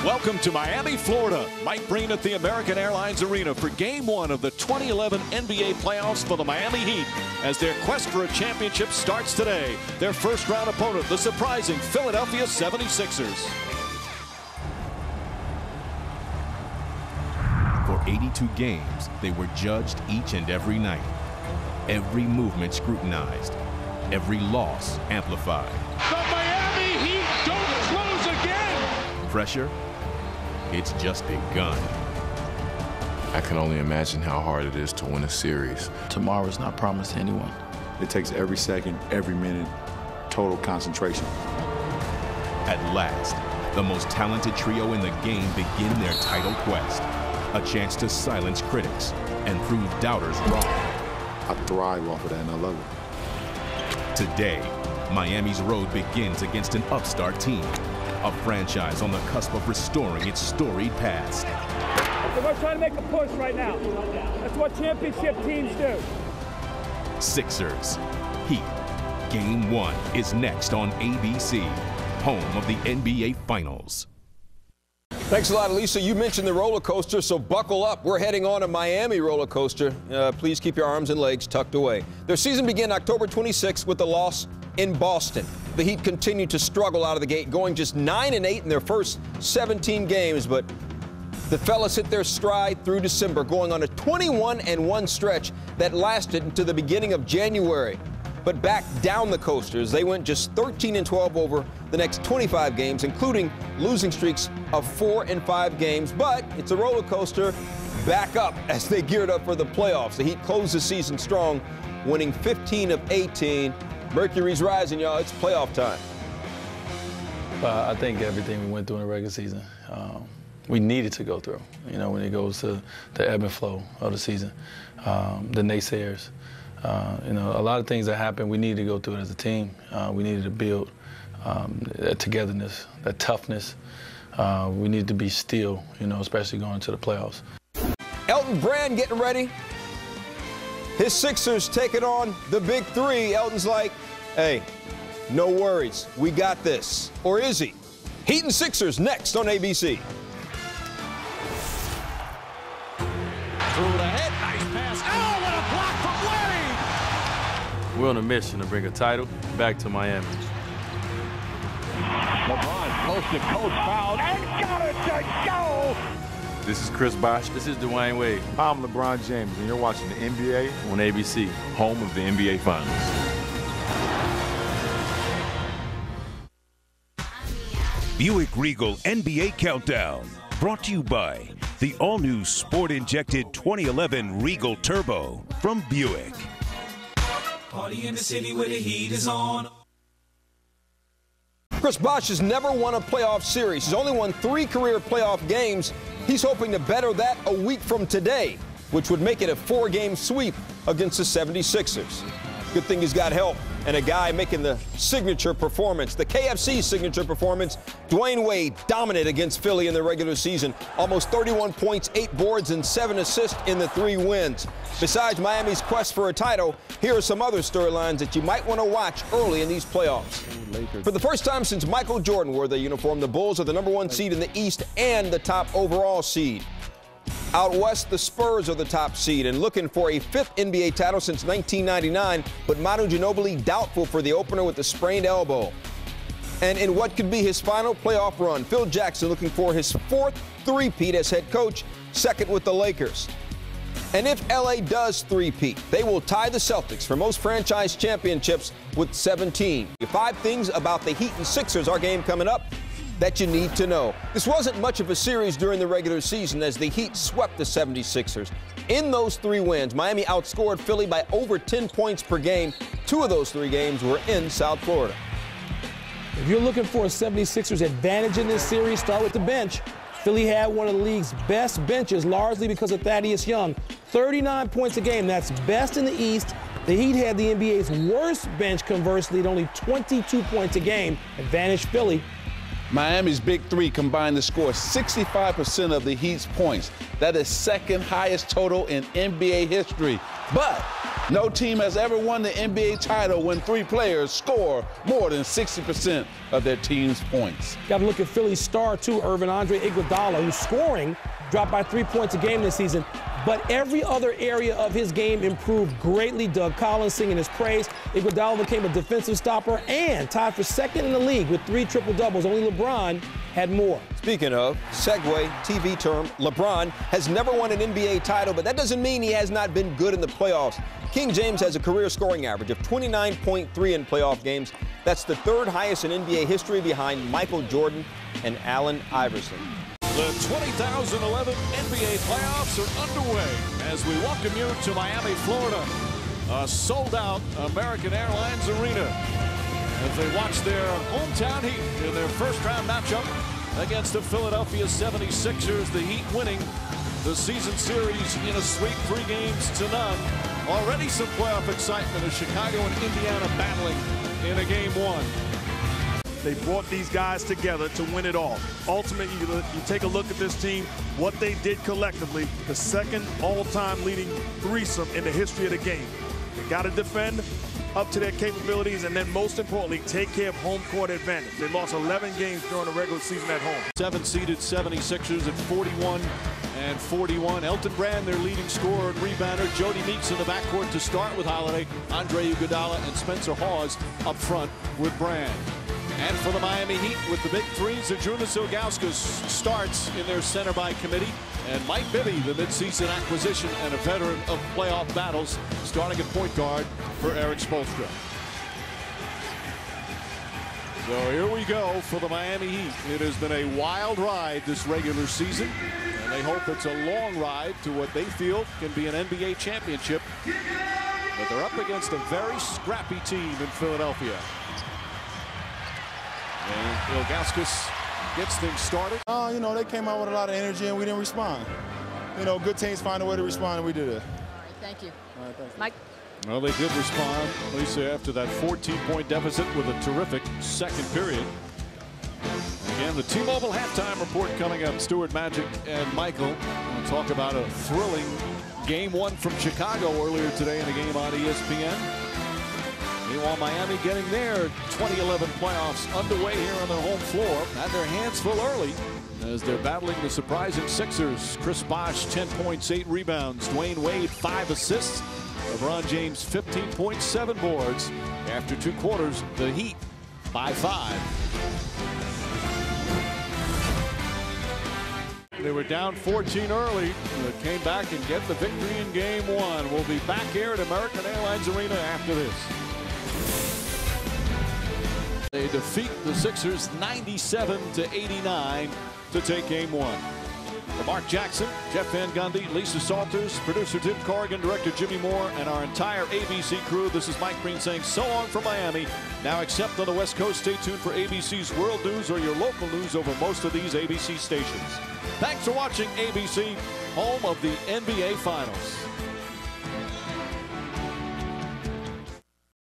Welcome to Miami, Florida. Mike Breen at the American Airlines Arena for Game 1 of the 2011 NBA playoffs for the Miami Heat as their quest for a championship starts today. Their first-round opponent, the surprising Philadelphia 76ers. For 82 games, they were judged each and every night. Every movement scrutinized. Every loss amplified. The Miami Heat don't lose again! Pressure? It's just begun. I can only imagine how hard it is to win a series. Tomorrow is not promised to anyone. It takes every second, every minute, total concentration. At last, the most talented trio in the game begin their title quest. A chance to silence critics and prove doubters wrong. I thrive off of that, and I love it. Today, Miami's road begins against an upstart team. A franchise on the cusp of restoring its storied past. We're trying to make a push right now. That's what championship teams do. Sixers, Heat. Game 1 is next on ABC, home of the NBA Finals. Thanks a lot, Lisa. You mentioned the roller coaster, so buckle up. We're heading on a Miami roller coaster. Please keep your arms and legs tucked away. Their season began October 26th with a loss in Boston. The Heat continued to struggle out of the gate, going just 9-8 in their first 17 games, but the fellas hit their stride through December, going on a 21-1 stretch that lasted into the beginning of January. But back down the coasters, they went just 13-12 over the next 25 games, including losing streaks of 4 and 5 games. But it's a roller coaster back up as they geared up for the playoffs. The Heat closed the season strong, winning 15 of 18. Mercury's rising, y'all. It's playoff time. I think everything we went through in the regular season, we needed to go through. You know, when it goes to the ebb and flow of the season, the naysayers. You know, a lot of things that happened, we needed to go through it as a team. We needed to build that togetherness, that toughness. We needed to be still, you know, especially going to the playoffs. Elton Brand getting ready. His Sixers taking on the Big Three. Elton's like, hey, no worries. We got this. Or is he? Heat and Sixers next on ABC. Through the head, nice pass. Oh, what a block from Larry! We're on a mission to bring a title back to Miami. LeBron close to coach, fouled, and got it to go! This is Chris Bosh. This is Dwayne Wade. I'm LeBron James, and you're watching the NBA On ABC, home of the NBA Finals. Buick Regal NBA Countdown, brought to you by the all-new sport-injected 2011 Regal Turbo from Buick. Party in the city where the heat is on. Chris Bosh has never won a playoff series. He's only won 3 career playoff games. He's hoping to better that a week from today, which would make it a 4-game sweep against the 76ers. Good thing he's got help and a guy making the signature performance, the KFC signature performance. Dwayne Wade dominant against Philly in the regular season. Almost 31 points, 8 boards, and 7 assists in the 3 wins. Besides Miami's quest for a title, here are some other storylines that you might want to watch early in these playoffs. For the first time since Michael Jordan wore the uniform, the Bulls are the #1 seed in the East and the top overall seed. Out west, the Spurs are the top seed and looking for a 5th NBA title since 1999, but Manu Ginobili doubtful for the opener with a sprained elbow. And in what could be his final playoff run, Phil Jackson looking for his 4th three-peat as head coach, 2nd with the Lakers. And if LA does three-peat, they will tie the Celtics for most franchise championships with 17. 5 things about the Heat and Sixers, our game coming up, that you need to know. This wasn't much of a series during the regular season as the Heat swept the 76ers. In those 3 wins, Miami outscored Philly by over 10 points per game. 2 of those 3 games were in South Florida. If you're looking for a 76ers advantage in this series, start with the bench. Philly had one of the league's best benches, largely because of Thaddeus Young. 39 points a game, that's best in the East. The Heat had the NBA's worst bench, conversely, at only 22 points a game. Advantage Philly. Miami's Big Three combined to score 65% of the Heat's points. That is 2nd highest total in NBA history. But No team has ever won the NBA title when 3 players score more than 60% of their team's points. Got to look at Philly's star, too, Andre Iguodala, who's scoring dropped by 3 points a game this season. But every other area of his game improved greatly. Doug Collins singing his praise. Iguodala became a defensive stopper and tied for second in the league with 3 triple-doubles. Only LeBron had more. Speaking of, segue, TV term, LeBron has never won an NBA title, but that doesn't mean he has not been good in the playoffs. King James has a career scoring average of 29.3 in playoff games. That's the 3rd highest in NBA history behind Michael Jordan and Allen Iverson. The 2011 NBA playoffs are underway as we welcome you to Miami, Florida, a sold-out American Airlines Arena as they watch their hometown Heat in their first-round matchup against the Philadelphia 76ers. The Heat winning the season series in a sweep 3 games to none. Already some playoff excitement as Chicago and Indiana battling in a game 1. They brought these guys together to win it all. Ultimately, you take a look at this team, what they did collectively, the 2nd all-time leading threesome in the history of the game. They got to defend up to their capabilities, and then most importantly, take care of home court advantage. They lost 11 games during the regular season at home. 7-seeded 76ers at 41 and 41. Elton Brand, their leading scorer and rebounder. Jody Meeks in the backcourt to start with Holiday. Andre Iguodala and Spencer Hawes up front with Brand. And for the Miami Heat with the big 3s, Zydrunas Ilgauskas starts in their center by committee. And Mike Bibby, the midseason acquisition and a veteran of playoff battles, starting at point guard for Eric Spoelstra. So here we go for the Miami Heat. It has been a wild ride this regular season, and they hope it's a long ride to what they feel can be an NBA championship. But they're up against a very scrappy team in Philadelphia. And Ilgauskas gets things started. You know, they came out with a lot of energy and we didn't respond. You know, good teams find a way to respond, and we did it. All right, thank you. All right, thank you. Mike? Well, they did respond, Lisa, after that 14-point deficit with a terrific second period. Again, the T-Mobile halftime report coming up. Stuart, Magic, and Michael will talk about a thrilling Game 1 from Chicago earlier today in a game on ESPN. Meanwhile, Miami getting their 2011 playoffs underway here on their home floor. Had their hands full early as they're battling the surprising Sixers. Chris Bosh, 10 points, 8 rebounds. Dwayne Wade, 5 assists. LeBron James, 15 points, 7 boards. After 2 quarters, the Heat by 5. They were down 14 early, but came back and get the victory in Game 1. We'll be back here at American Airlines Arena after this. They defeat the Sixers 97-89 to take Game 1. For Mark Jackson, Jeff Van Gundy, Lisa Salters, producer Tim Corrigan, director Jimmy Moore, and our entire ABC crew, this is Mike Breen saying so long from Miami. Now, except on the West Coast, stay tuned for ABC's World News or your local news over most of these ABC stations. Thanks for watching ABC, home of the NBA Finals.